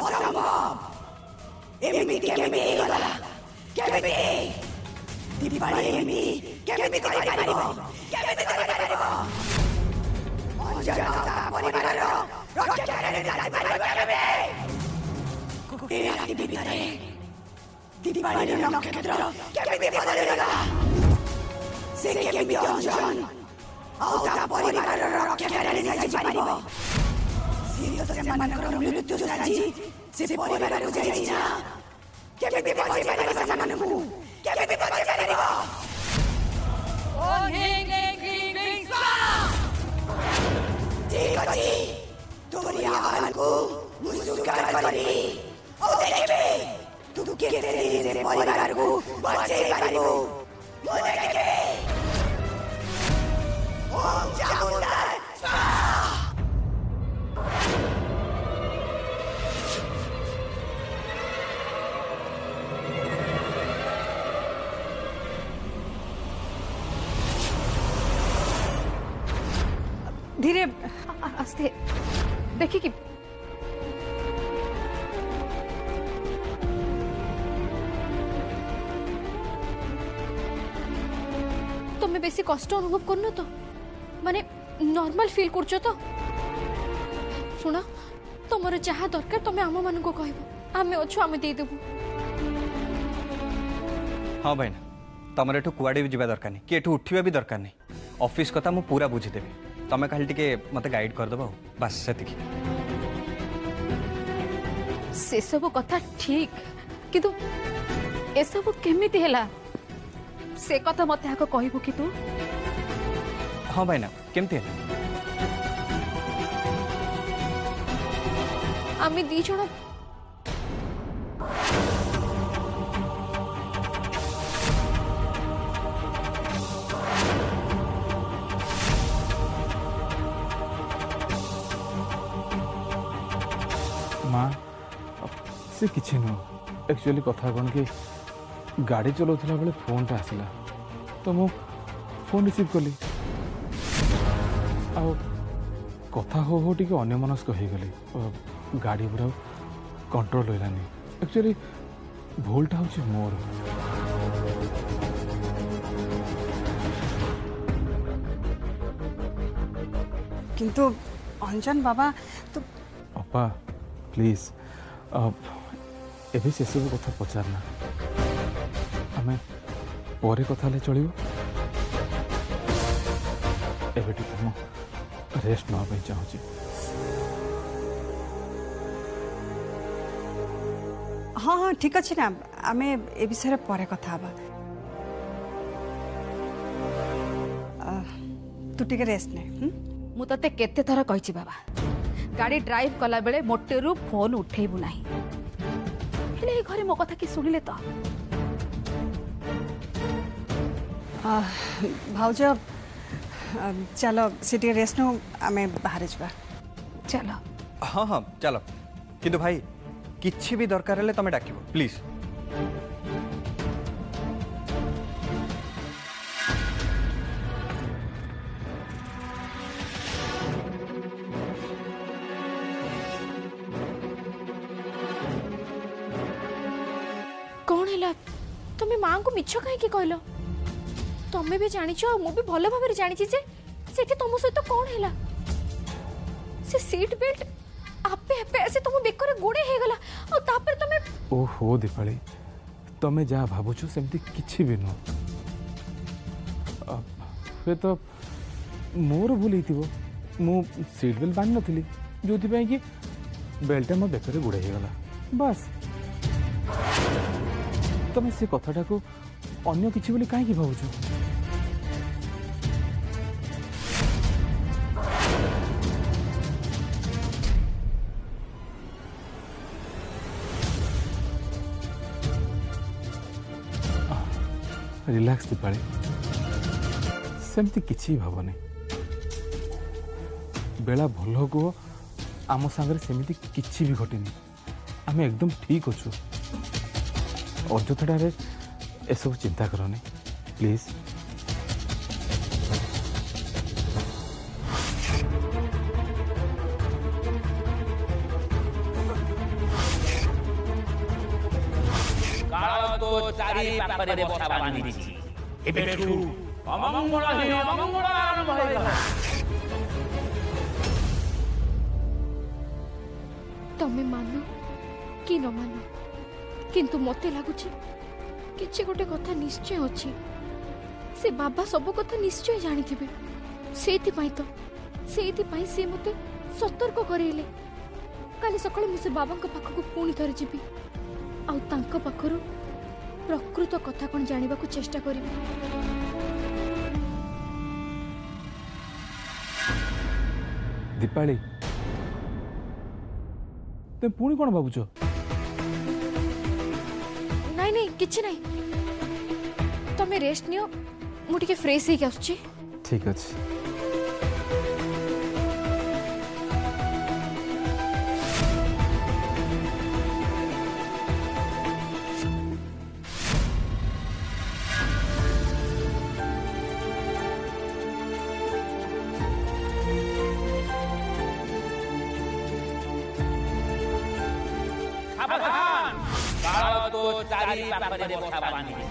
असंभव एमिति केमिति गला केमिति दीपावली एमिति केमिति करिपारिबो केमिति करिपारिबो अंजना परिवारर रक्षा करे जाइपारिबो केबे ए राति भितरे दीपावली नक्षत्र केमिति बदलिगला से केमिति अंजन औता परिवारर रक्षा करे जाइपारिबो से मानकर मृत्यु साजी से परिवार को जाई ना केमिति बचाई पारिबो समानकु केमिति बचाई पारिबो ओ हिंग हिंग हिंग सा ठीक अछि तोरी आवाज को मुस्कुरार करी ओ देखबे तू केते से परिवार को बचाई पारिबो ओ देखबे ओम चामुंडा धीरे आस्ते देखी कि तुम्हें बेसी कष्ट अनुभव करना तो माने नॉर्मल फील करछो तो सुना तुमर जहाँ दरकार तुम्हें आम मान को कहबो आमे अच्छो आमे दे देबो। हाँ भाई ना तुमर एठू कुआडे भी जीवा दरकार नहीं कि एठू उठिबा भी दरकार नहीं ऑफिस कथा मु पूरा बुझी देबी तमें खाली टिके मते गाइड कर दबो बस सेतिकी से सब कथा ठीक किंतु ए सब केमिति हैला से कथा मते आको कहबो कि तू। हाँ भाई ना केमती है आमी दी जण माँ से किसी नुह एक्चुअली कथा कौन कि गाड़ी चलाउला बेले फोन टा आसला तो मु फोन रिसीव कली आ कथा हो हो टिके अन्यमनस्क हो गली गाड़ी पूरा कंट्रोल होइलानी एक्चुअली भूलटा होची मोर। किंतु अंजन बाबा तो अपा प्लीज एबे से सब कथा पचारना आमे परे कथा ले चलियो एबे टिके मो रेस्ट न पे चाहूची। हाँ हाँ ठीक अच्छे ना आमे ए विषय परे कथा हबा तू टिके रेस्ट ने मु तते केते थरा कहिछि बाबा गाड़ी ड्राइव कला बेले मोटेरू फोन उठेबु नाही हेले ए घरे मो कथा कि सुनिले तो भाउज चलो सिटी रेस्ट नो आमे बाहर जबा चलो। हाँ हाँ चलो किंतु भाई किछि भी दरकार हेले तमे डाकिबो प्लीज। कौन हैला तुम्हें मां को मिछ काहे कि कहलो तमे भी जानिछो मु भी भलो भाबरे जानिछि जे सेठी तुम सहित कौन हैला से सीट बेल्ट आपे आपे ऐसे तुम बेकर गोड़े हे गला और तापर तमे ओहो दीपाली तमे जा भाबुछु सेमती किछि भी नो फे तो मोर भूल हितिबो मु सीट बेल्ट बांध नथिली जोथि पई कि बेल्ट मो बेकर गोड़े हे गला बस तमे से कथाटा को अन्य किछि बोली काहे कि भाबुछु। रिलैक्स दीपाली सेमती किछि भावनी बेला भल को आम सांगरे सेमती किछि भी घटिनी आम एकदम ठीक अच्छु अଯଥାଟାରେ एसबू चिंता करनी प्लीज। ଚାରି ପାଖରେ ବସା ବାନ୍ଧିଛି। ଏବେଠୁ ଅମଙ୍ଗଳ ହିଁ ଅମଙ୍ଗଳ ଆରମ୍ଭ ହୋଇଗଲା। तमे मान कि न मान किंतु मते लगुच किसी गोटे कथा निश्चय अच्छी से बाबा सब कथा निश्चय जानी थे से से मते सतर्क करेले। काली सकाଳେ मुझे बाबा पाखक पुणी थरे जीवी आउ पाखर प्रकृत कथा कौन जाना को चेष्टा करी। दीपाली ते पुणी कौन भावुच? नहीं नहीं किछि नहीं तमे रेस्ट नियो मु टिके फ्रेश हे के आछी। ठीक अछि। सावधान काल तो चारि पाखरे बसा बांधिछि।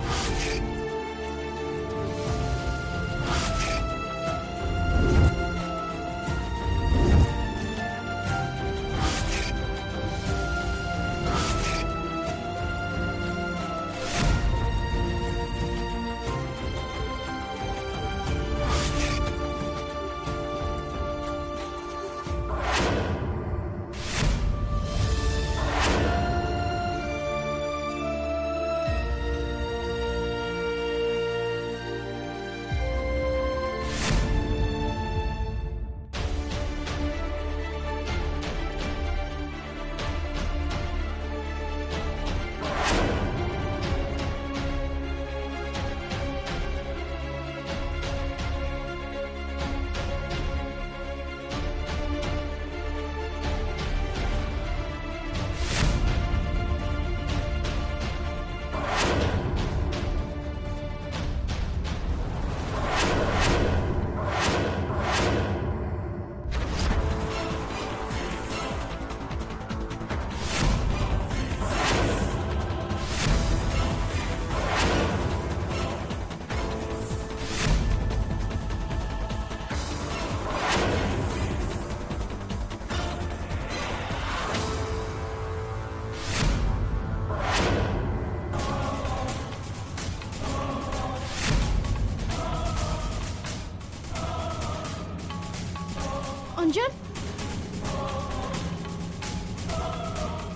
अंजन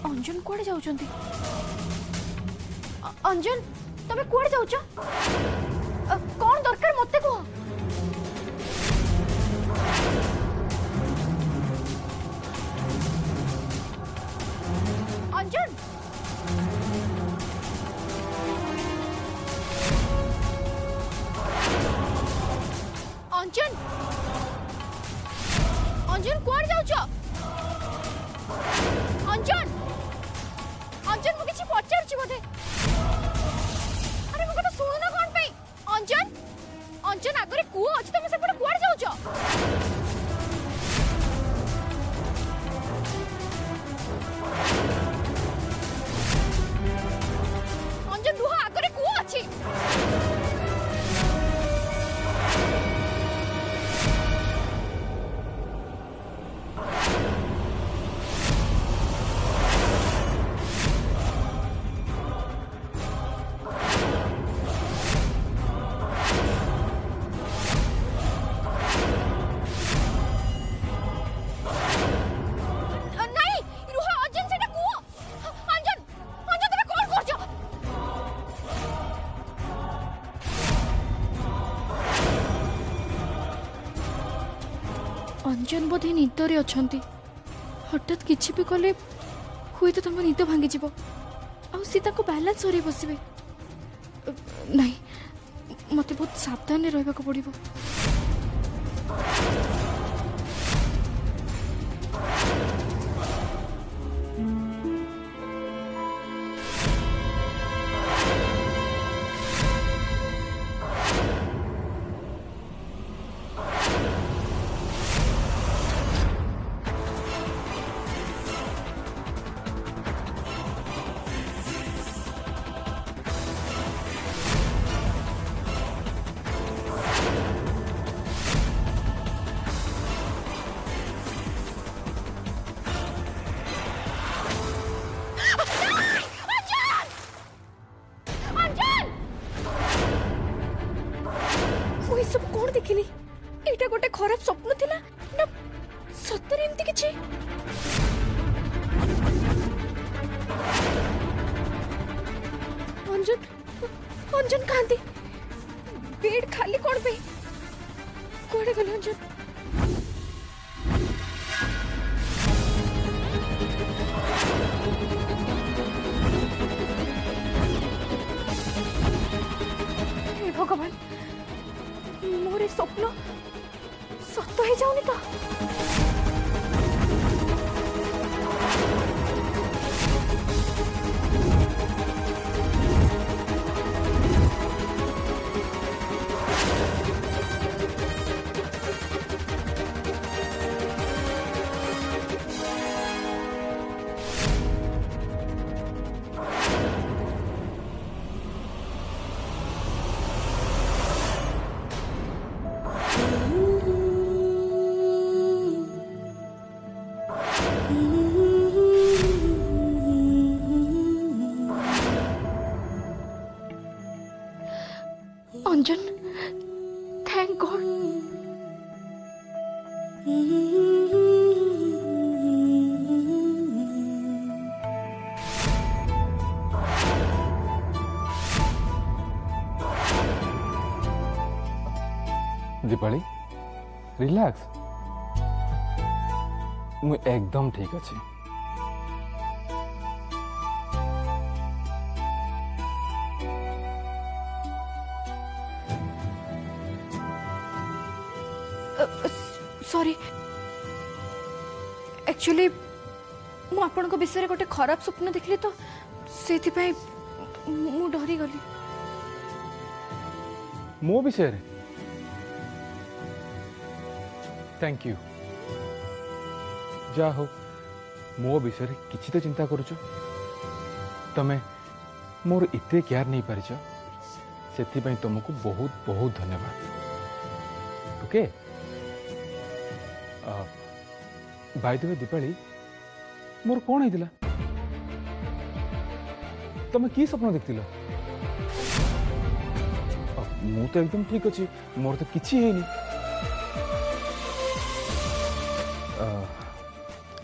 अंजन कुआडे जाउछंती? अंजन तमे कुआडे जाउछ? कौन दरकार मते को? अंजन अंजन अंजन कुआडे जाउछ? अंजन अंजन मु किछि पचारछि बोधे। अरे मु कथा सुनु ना कोन पई? अंजन अंजन आगरे कुओ अछि तमे सेपटे कुआडे जाउछ? अंजन रुह आगरे कुओ अछि। अंजन बोधे निदरे अछंती हठात किछि भी कले हुए तो तुम निद भांगी जीव आ सीता को बैलेंस हरई बसबे। नहीं मते बहुत सावधान रहबा को पड़िबो। सब कौन देखिली एटा गोटे खराब स्वप्न थिला ना सत्तर एमती किछि अंजन अंजन कांदी बेड खाली कौन पे कोड़े गले अंजन हे भगवान मोर स्वप्न सत्य हो जाऊनी तो अंजन थैंक गॉड दीपाली रिलैक्स मु एकदम ठीक अच्छे सॉरी एक्चुअली मु आपन को विषय गोटे खराब स्वप्न देखली तो सेथि पई मु डरी गली मो विषय रे थैंक यू जा हो मो विषय रे किछि तो चिंता करूछु तमे मोर इते केयर नहीं पारिछ सेथि पई तुमको बहुत बहुत धन्यवाद okay by the way Deepali मोर कौन होइतिला तमे की स्वप्न देखतिलो मु तो एकदम ठीक अच्छी मोर तो किछि हेनी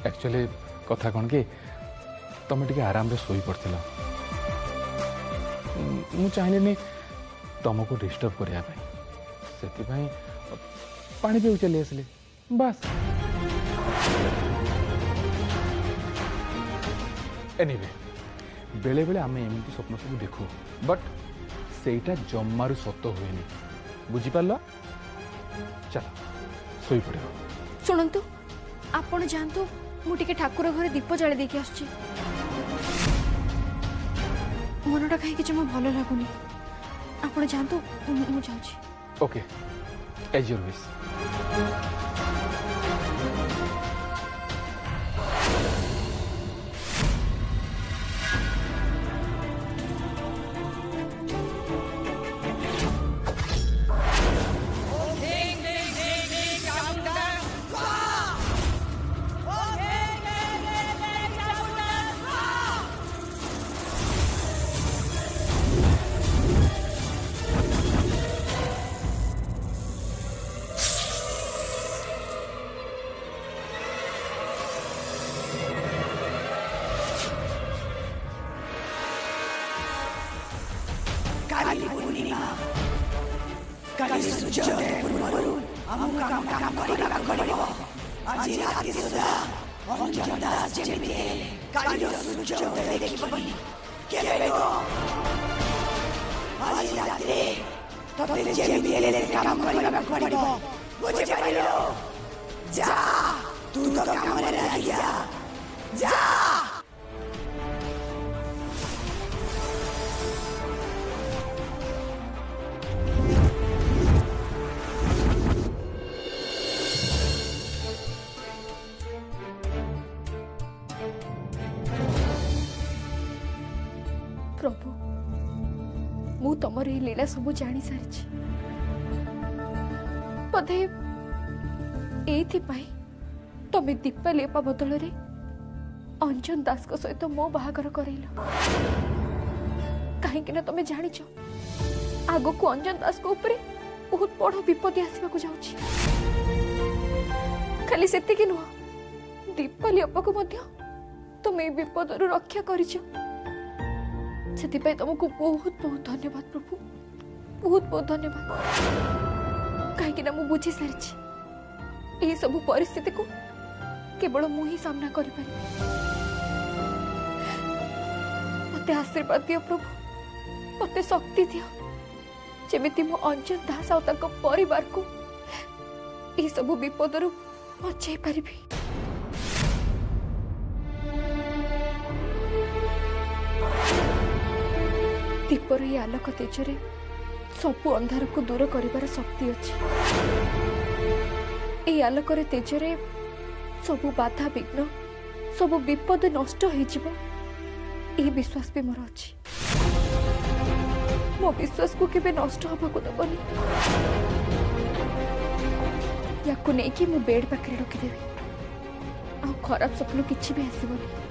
एक्चुअली कथा कौन कि तमे टिके आराम रे सोई पड़तिला मु चाहिनी तुमको डिस्टर्ब करिया पई सेति पई पानी पे चली आसली बस एनीवे बेले बेले आम एमती स्वप्न सब देखू बट सेटा जम्मारू सत हुए बुझिपार चल सोई पड़े शुणु आपण जानतु मुझे ठाकुर घरे दीप जाली देकी आसुची मनटा कहीं जमा भल लगुनि आपण जानतु मु जाउची ओके एज योर विश काली पूर्णिमा काली सूर्योदय पूर्वरु अमुक काम करिबो आज राति सुधा अंजन दास जेमिति काली सूर्योदय देखिबनि केबेको आज राति तते जेमिति एले काम करिबो बुझि पाइलो जा तू तो काम रे लागी जा प्रभु मु तमर ये लीला सब जानी सारी बोधे एपाई तमें दीपा लेपा बदल रे अंजन दास को सहित मो बाहागर करैल कहीं तमें जानिच आग को अंजन दास को ऊपर बहुत बड़ विपद आसवा को जाउची खाली सेति कि नुह दीपाली अपा को मध्य तुम ए विपद रु रक्षा करिछ सेति तुमको बहुत बहुत धन्यवाद प्रभु बहुत बहुत धन्यवाद कहीं ना मु बुझी सारी यही सब परिस्थिति को केवल मु ही सामना करि पारि मते आशीर्वाद दियो प्रभु मते शक्ति दियो जेमिति मो अंजन दास और तक परिवार को यही सब विपद रु बचाई पारिबी दीपर ये आलोक तेजरे सबु अंधार को दूर करिबार शक्ति अछि ए आलोक तेजरे सबु बाधा विघ्न सबु विपद नष्ट हो जिवो ए विश्वास भी मोर अछि मो विश्वास को केबे नष्ट होबा को दबनी याकु नै कि मो बेड पाखरे रखि देबी आ खराब सपन किछि भी आसीबनी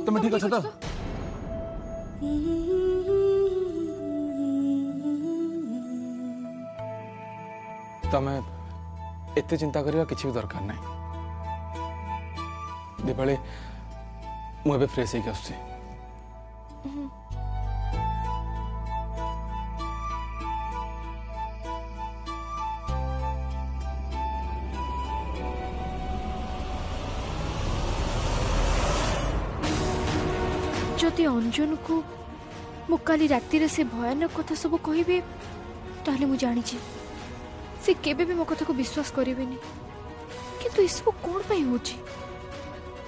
तुम्हें ठीक अच्छे तो तमें एते चिंता करवा किसी भी दरकार नहीं दीपाली मुझे फ्रेश होकर आसुची जदि अंजन को मुकाली राति से भयानक कथा सब कहे ताहले मु जानी से केबे भी मो कथा को विश्वास करेनि किंतु इसब कौन पाई होची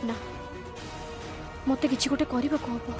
ना मते किछि गोटे करबा को हबो